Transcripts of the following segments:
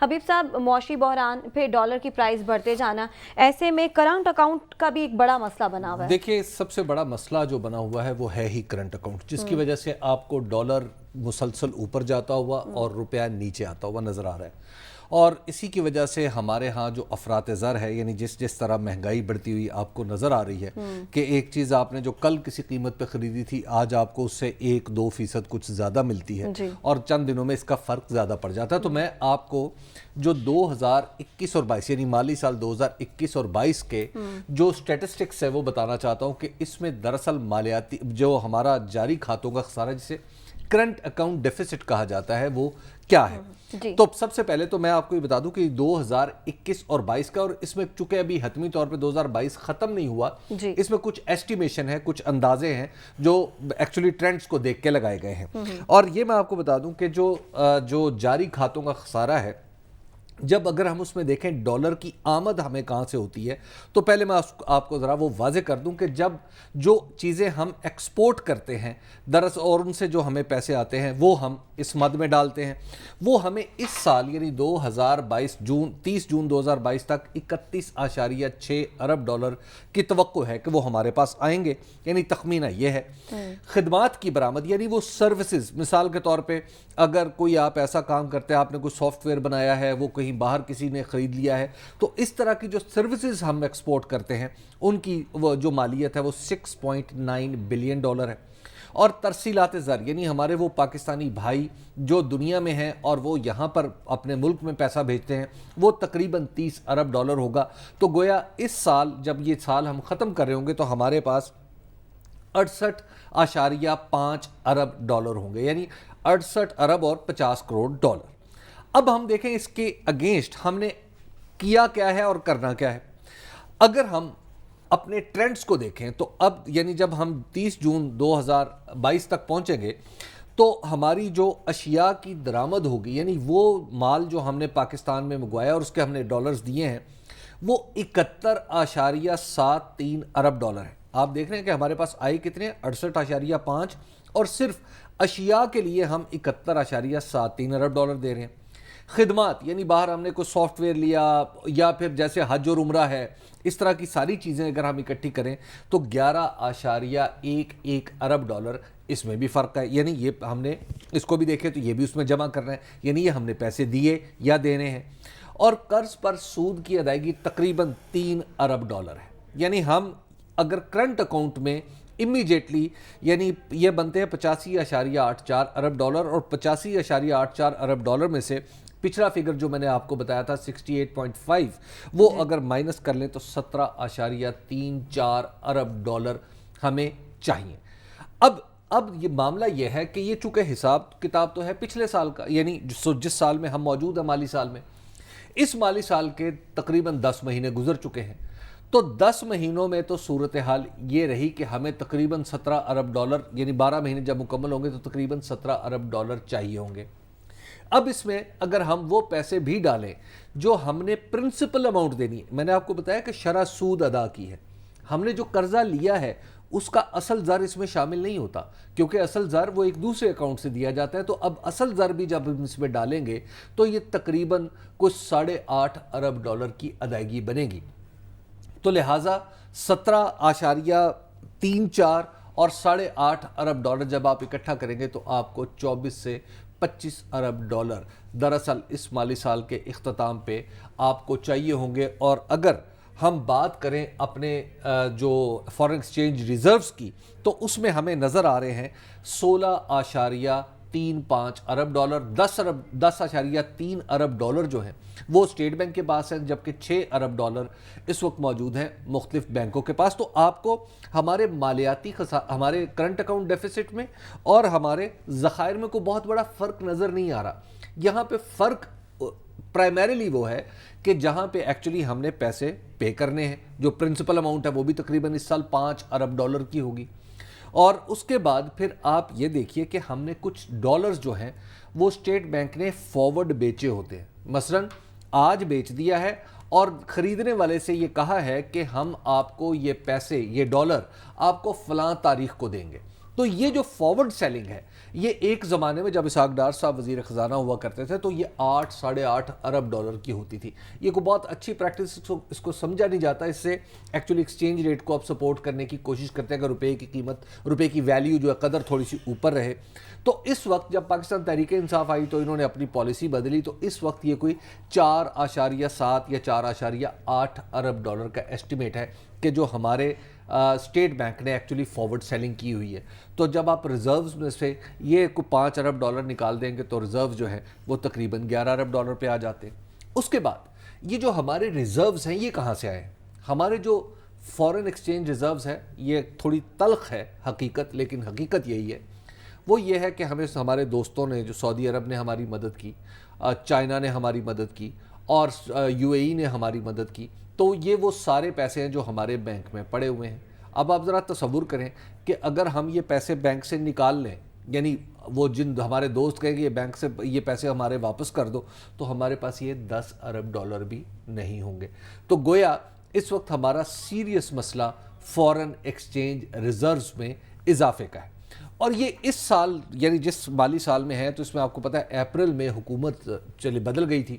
حبیب صاحب، معاشی بحران، پھر ڈالر کی پرائز بڑھتے جانا، ایسے میں کرنٹ اکاؤنٹ کا بھی ایک بڑا مسئلہ بنا ہوا ہے۔ دیکھیں، سب سے بڑا مسئلہ جو بنا ہوا ہے وہ ہے ہی کرنٹ اکاؤنٹ، جس کی وجہ سے آپ کو ڈالر مسلسل اوپر جاتا ہوا اور روپیہ نیچے آتا ہوا نظر آ رہا ہے۔ اور اسی کی وجہ سے ہمارے ہاں جو افراط زر ہے، یعنی جس طرح مہنگائی بڑھتی ہوئی آپ کو نظر آ رہی ہے کہ ایک چیز آپ نے جو کل کسی قیمت پہ خریدی تھی، آج آپ کو اس سے 1-2% کچھ زیادہ ملتی ہے، اور چند دنوں میں اس کا فرق زیادہ پڑ جاتا ہے۔ تو میں آپ کو جو 2021 اور 22 یعنی مالی سال 2021 اور 22 کے جو سٹیٹسٹکس ہے وہ بتانا چاہتا ہوں کہ اس میں دراصل مالیاتی جو ہمارا جاری کھاتوں کا خسارہ، جسے کرنٹ اکاؤنٹ ڈیفیسٹ کہا جاتا ہے، وہ کیا ہے۔ تو سب سے پہلے تو میں آپ کو یہ بتا دوں کہ 2021 اور 22 کا، اور اس میں چونکہ ابھی حتمی طور پہ 2022 ختم نہیں ہوا، اس میں کچھ ایسٹیمیشن ہے، کچھ اندازے ہیں جو ایکچولی ٹرینڈز کو دیکھ کے لگائے گئے ہیں۔ اور یہ میں آپ کو بتا دوں کہ جو جاری کھاتوں کا خسارہ ہے، جب اگر ہم اس میں دیکھیں ڈالر کی آمد ہمیں کہاں سے ہوتی ہے، تو پہلے میں آپ کو ذرا وہ واضح کر دوں کہ جب جو چیزیں ہم ایکسپورٹ کرتے ہیں دراصل، اور ان سے جو ہمیں پیسے آتے ہیں وہ ہم اس مد میں ڈالتے ہیں، وہ ہمیں اس سال یعنی 30 جون 2022 تک 31.6 ارب ڈالر کی توقع ہے کہ وہ ہمارے پاس آئیں گے، یعنی تخمینہ یہ ہے۔ خدمات کی برآمد یعنی وہ سروسز، مثال کے طور پہ اگر کوئی آپ ایسا کام کرتے ہیں، آپ نے کوئی سافٹ ویئر بنایا ہے، وہ کہیں باہر کسی نے خرید لیا ہے، تو اس طرح کی جو سروسز ہم ایکسپورٹ کرتے ہیں ان کی وہ جو مالیت ہے وہ 6.9 بلین ڈالر ہے۔ اور ترسیلات زر یعنی ہمارے وہ پاکستانی بھائی جو دنیا میں ہیں اور وہ یہاں پر اپنے ملک میں پیسہ بھیجتے ہیں، وہ تقریباً 30 ارب ڈالر ہوگا۔ تو گویا اس سال جب یہ سال ہم ختم کر رہے ہوں گے تو ہمارے پاس 68.5 ارب ڈالر ہوں گے، یعنی 68 ارب اور 50 کروڑ ڈالر۔ اب ہم دیکھیں اس کے اگینسٹ ہم نے کیا کیا ہے اور کرنا کیا ہے۔ اگر ہم اپنے ٹرینڈز کو دیکھیں تو اب یعنی جب ہم 30 جون 2022 تک پہنچیں گے تو ہماری جو اشیاء کی درآمد ہوگی، یعنی وہ مال جو ہم نے پاکستان میں منگوایا اور اس کے ہم نے ڈالرز دیے ہیں، وہ 71.73 ارب ڈالر ہے۔ آپ دیکھ رہے ہیں کہ ہمارے پاس آئے کتنے ہیں، 68.5، اور صرف اشیاء کے لیے ہم 71.73 ارب ڈالر دے رہے ہیں۔ خدمات یعنی باہر ہم نے کوئی سافٹ ویئر لیا یا پھر جیسے حج اور عمرہ ہے، اس طرح کی ساری چیزیں اگر ہم اکٹھی کریں تو 11.11 ارب ڈالر اس میں بھی فرق ہے، یعنی یہ ہم نے اس کو بھی دیکھے تو یہ بھی اس میں جمع کر رہے ہیں، یعنی یہ ہم نے پیسے دیے یا دینے ہیں۔ اور قرض پر سود کی ادائیگی تقریباً 3 ارب ڈالر ہے، یعنی ہم اگر کرنٹ اکاؤنٹ میں امیجیٹلی یعنی یہ بنتے ہیں 85.84 ارب ڈالر، اور 85.84 ارب ڈالر میں سے پچھلا فگر جو میں نے آپ کو بتایا تھا 68.5، وہ اگر مائنس کر لیں تو 17.34 ارب ڈالر ہمیں چاہیے۔ اب یہ معاملہ یہ ہے کہ یہ چونکہ حساب کتاب تو ہے پچھلے سال کا، یعنی جس سال میں ہم موجود ہیں مالی سال میں، اس مالی سال کے تقریباً 10 مہینے گزر چکے ہیں، تو 10 مہینوں میں تو صورتحال یہ رہی کہ ہمیں تقریباً 17 ارب ڈالر، یعنی 12 مہینے جب مکمل ہوں گے تو تقریباً 17 ارب ڈالر چاہیے ہوں گے۔ اب اس میں اگر ہم وہ پیسے بھی ڈالیں جو ہم نے پرنسپل اماؤنٹ دینی ہے، میں نے آپ کو بتایا کہ شرح سود ادا کی ہے، ہم نے جو قرضہ لیا ہے اس کا اصل زر اس میں شامل نہیں ہوتا، کیونکہ اصل زر وہ ایک دوسرے اکاؤنٹ سے دیا جاتا ہے۔ تو اب اصل زر بھی جب ہم اس میں ڈالیں گے تو یہ تقریباً کچھ 8.5 ارب ڈالر کی ادائیگی بنے گی۔ تو لہٰذا 17.34 اور 8.5 ارب ڈالر جب آپ اکٹھا کریں گے تو آپ کو 24 سے 25 ارب ڈالر دراصل اس مالی سال کے اختتام پہ آپ کو چاہیے ہوں گے۔ اور اگر ہم بات کریں اپنے جو فارن ایکسچینج ریزروز کی تو اس میں ہمیں نظر آ رہے ہیں 16.35 ارب ڈالر، 10.3 ارب ڈالر جو ہیں وہ اسٹیٹ بینک کے پاس ہیں، جبکہ 6 ارب ڈالر اس وقت موجود ہیں مختلف بینکوں کے پاس۔ تو آپ کو ہمارے مالیاتی ہمارے کرنٹ اکاؤنٹ ڈیفیسٹ میں اور ہمارے ذخائر میں کوئی بہت بڑا فرق نظر نہیں آ رہا۔ یہاں پہ فرق پرائمریلی وہ ہے کہ جہاں پہ ایکچولی ہم نے پیسے پے کرنے ہیں، جو پرنسپل اماؤنٹ ہے وہ بھی تقریباً اس سال 5 ارب ڈالر کی ہوگی۔ اور اس کے بعد پھر آپ یہ دیکھیے کہ ہم نے کچھ ڈالرز جو ہیں وہ اسٹیٹ بینک نے فارورڈ بیچے ہوتے ہیں، مثلاً آج بیچ دیا ہے اور خریدنے والے سے یہ کہا ہے کہ ہم آپ کو یہ پیسے، یہ ڈالر آپ کو فلاں تاریخ کو دیں گے۔ تو تو یہ جو فارورڈ سیلنگ ہے، یہ ایک زمانے میں جب اسحاق ڈار صاحب وزیر خزانہ ہوا کرتے تھے تو یہ 8-8.5 ارب ڈالر کی ہوتی تھی. یہ کوئی بہت اچھی پریکٹس، اس کو سمجھا نہیں جاتا. اس سے ایکچولی ایکسچینج ریٹ کو آپ سپورٹ کرنے کی کوشش کرتے ہیں کہ روپے کی قیمت، روپے کی ویلیو جو ہے قدر تھوڑی سی اوپر رہے. تو اس وقت جب پاکستان تحریک انصاف آئی تو انہوں نے اپنی پالیسی بدلی، تو اس وقت یہ کوئی 4.7 یا 4.8 ارب ڈالر کا ایسٹیمیٹ ہے کہ جو ہمارے اسٹیٹ بینک نے ایکچولی فارورڈ سیلنگ کی ہوئی ہے. تو جب آپ ریزروز میں سے یہ کوئی 5 ارب ڈالر نکال دیں گے تو ریزرو جو ہے وہ تقریباً 11 ارب ڈالر پہ آ جاتے ہیں. اس کے بعد یہ جو ہمارے ریزروز ہیں یہ کہاں سے آئے ہیں؟ ہمارے جو فورن ایکسچینج ریزروز ہے، یہ تھوڑی تلخ ہے حقیقت، لیکن حقیقت یہی ہے. وہ یہ ہے کہ ہمیں ہمارے دوستوں نے، جو سعودی عرب نے ہماری مدد کی، چائنا نے ہماری مدد کی اور یو اے ای نے ہماری مدد کی. تو یہ وہ سارے پیسے ہیں جو ہمارے بینک میں پڑے ہوئے ہیں. اب آپ ذرا تصور کریں کہ اگر ہم یہ پیسے بینک سے نکال لیں، یعنی وہ جن ہمارے دوست کہیں کہ یہ بینک سے یہ پیسے ہمارے واپس کر دو، تو ہمارے پاس یہ 10 ارب ڈالر بھی نہیں ہوں گے. تو گویا اس وقت ہمارا سیریس مسئلہ فورن ایکسچینج ریزروز میں اضافے کا ہے. اور یہ اس سال یعنی جس مالی سال میں ہے، تو اس میں آپ کو پتہ ہے اپریل میں حکومت بدل گئی تھی.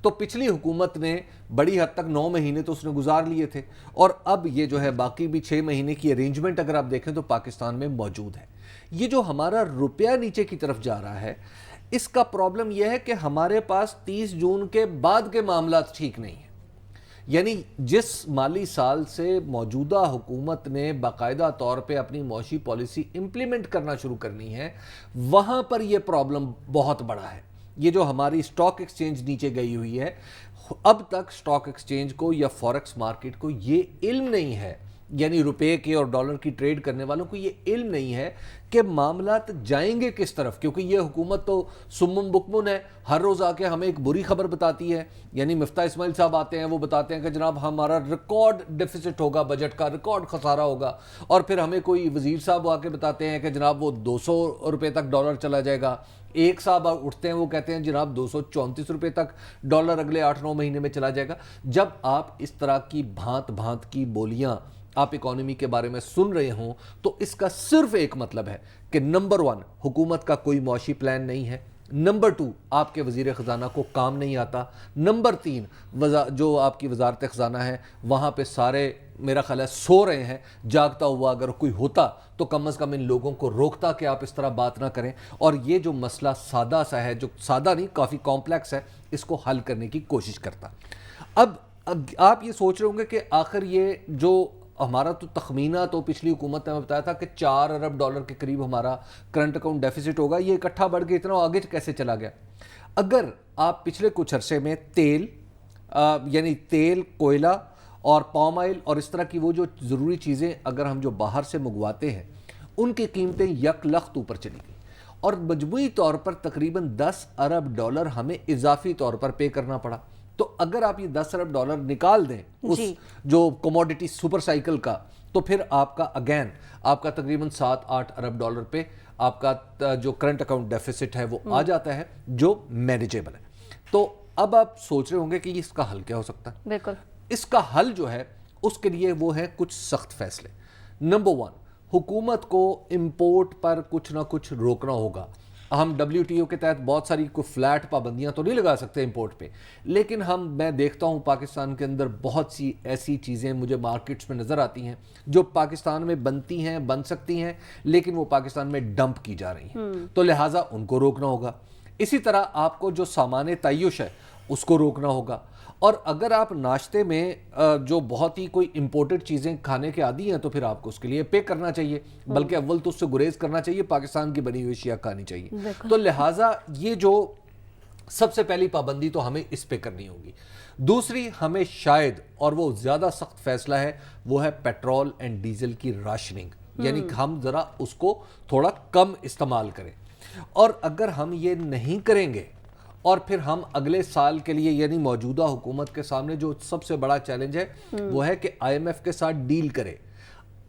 تو پچھلی حکومت نے بڑی حد تک 9 مہینے تو اس نے گزار لیے تھے، اور اب یہ جو ہے باقی بھی 6 مہینے کی ارینجمنٹ اگر آپ دیکھیں تو پاکستان میں موجود ہے. یہ جو ہمارا روپیہ نیچے کی طرف جا رہا ہے، اس کا پرابلم یہ ہے کہ ہمارے پاس 30 جون کے بعد کے معاملات ٹھیک نہیں ہیں. یعنی جس مالی سال سے موجودہ حکومت نے باقاعدہ طور پہ اپنی معاشی پالیسی امپلیمنٹ کرنا شروع کرنی ہے، وہاں پر یہ پرابلم بہت بڑا ہے. یہ جو ہماری سٹاک ایکسچینج نیچے گئی ہوئی ہے، اب تک سٹاک ایکسچینج کو یا فوریکس مارکیٹ کو یہ علم نہیں ہے، یعنی روپے کے اور ڈالر کی ٹریڈ کرنے والوں کو یہ علم نہیں ہے کہ معاملات جائیں گے کس طرف. کیونکہ یہ حکومت تو سمم بکمن ہے، ہر روز آ کے ہمیں ایک بری خبر بتاتی ہے. یعنی مفتاح اسماعیل صاحب آتے ہیں، وہ بتاتے ہیں کہ جناب ہمارا ریکارڈ ڈیفیسٹ ہوگا، بجٹ کا ریکارڈ خسارہ ہوگا. اور پھر ہمیں کوئی وزیر صاحب آ کے بتاتے ہیں کہ جناب وہ 200 روپے تک ڈالر چلا جائے گا. ایک صاحب اٹھتے ہیں، وہ کہتے ہیں جناب 234 روپے تک ڈالر اگلے 8-9 مہینے میں چلا جائے گا. جب آپ اس طرح کی بھانت بھانت کی بولیاں آپ اکانومی کے بارے میں سن رہے ہوں تو اس کا صرف ایک مطلب ہے کہ نمبر 1 حکومت کا کوئی معاشی پلان نہیں ہے، نمبر 2 آپ کے وزیر خزانہ کو کام نہیں آتا، نمبر 3 جو آپ کی وزارت خزانہ ہے وہاں پہ سارے میرا خیال ہے سو رہے ہیں. جاگتا ہوا اگر کوئی ہوتا تو کم از کم ان لوگوں کو روکتا کہ آپ اس طرح بات نہ کریں. اور یہ جو مسئلہ سادہ سا ہے، جو سادہ نہیں کافی کمپلیکس ہے، اس کو حل کرنے کی کوشش کرتا. اب آپ یہ سوچ رہے ہوں گے کہ آخر یہ جو ہمارا تو تخمینہ تو پچھلی حکومت نے بتایا تھا کہ 4 ارب ڈالر کے قریب ہمارا کرنٹ اکاؤنٹ ڈیفیسٹ ہوگا، یہ اکٹھا بڑھ کے اتنا آگے کیسے چلا گیا؟ اگر آپ پچھلے کچھ عرصے میں تیل، یعنی تیل، کوئلہ اور پام آئل اور اس طرح کی وہ جو ضروری چیزیں اگر ہم جو باہر سے منگواتے ہیں، ان کی قیمتیں یک لخت اوپر چلی گئی اور مجموعی طور پر تقریباً 10 ارب ڈالر ہمیں اضافی طور پر پے کرنا پڑا. تو اگر آپ یہ 10 ارب ڈالر نکال دیں اس جو کوموڈیٹی سپر سائیکل کا، تو پھر آپ کا اگین آپ کا تقریباً 7-8 ارب ڈالر پہ آپ کا جو کرنٹ اکاؤنٹ ڈیفیسٹ ہے وہ آ جاتا ہے، جو مینیجیبل ہے. تو اب آپ سوچ رہے ہوں گے کہ اس کا حل کیا ہو سکتا ہے؟ بالکل اس کا حل جو ہے اس کے لیے وہ ہے کچھ سخت فیصلے. نمبر 1، حکومت کو امپورٹ پر کچھ نہ کچھ روکنا ہوگا. ہم WTO کے تحت بہت ساری کوئی فلیٹ پابندیاں تو نہیں لگا سکتے امپورٹ پہ، لیکن میں دیکھتا ہوں پاکستان کے اندر بہت سی ایسی چیزیں مجھے مارکیٹس میں نظر آتی ہیں جو پاکستان میں بنتی ہیں، بن سکتی ہیں، لیکن وہ پاکستان میں ڈمپ کی جا رہی ہیں. تو لہٰذا ان کو روکنا ہوگا. اسی طرح آپ کو جو سامان تعیش ہے اس کو روکنا ہوگا. اور اگر آپ ناشتے میں جو بہت ہی کوئی امپورٹڈ چیزیں کھانے کے عادی ہیں تو پھر آپ کو اس کے لیے پے کرنا چاہیے، بلکہ اول تو اس سے گریز کرنا چاہیے، پاکستان کی بنی ہوئی اشیاء کھانی چاہیے. تو لہٰذا یہ جو سب سے پہلی پابندی تو ہمیں اس پہ کرنی ہوگی. دوسری، ہمیں شاید، اور وہ زیادہ سخت فیصلہ ہے، وہ ہے پیٹرول اینڈ ڈیزل کی راشننگ. یعنی ہم ذرا اس کو تھوڑا کم استعمال کریں. اور اگر ہم یہ نہیں کریں گے اور پھر ہم اگلے سال کے لیے، یعنی موجودہ حکومت کے سامنے جو سب سے بڑا چیلنج ہے وہ ہے کہ IMF کے ساتھ ڈیل کرے.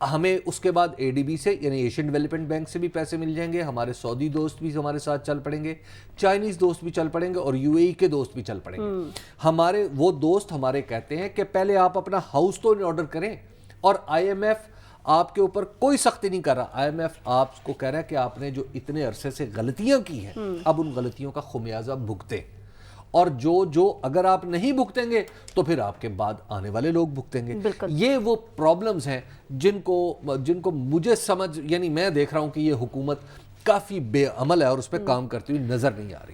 ہمیں اس کے بعد ADB سے، یعنی ایشین ڈیولپمنٹ بینک سے بھی پیسے مل جائیں گے، ہمارے سعودی دوست بھی ہمارے ساتھ چل پڑیں گے، چائنیز دوست بھی چل پڑیں گے، اور UAE کے دوست بھی چل پڑیں گے. وہ دوست ہمارے کہتے ہیں کہ پہلے آپ اپنا ہاؤس تو ان آرڈر کریں، اور IMF آپ کے اوپر کوئی سختی نہیں کر رہا. IMF آپ کو کہہ رہا ہے کہ آپ نے جو اتنے عرصے سے غلطیاں کی ہیں اب ان غلطیوں کا خمیازہ بھگتے, اور جو اگر آپ نہیں بھگتیں گے تو پھر آپ کے بعد آنے والے لوگ بھگتیں گے. یہ وہ پرابلمز ہیں جن کو مجھے سمجھ, یعنی میں دیکھ رہا ہوں کہ یہ حکومت کافی بے عمل ہے اور اس پہ کام کرتی ہوئی نظر نہیں آ رہی.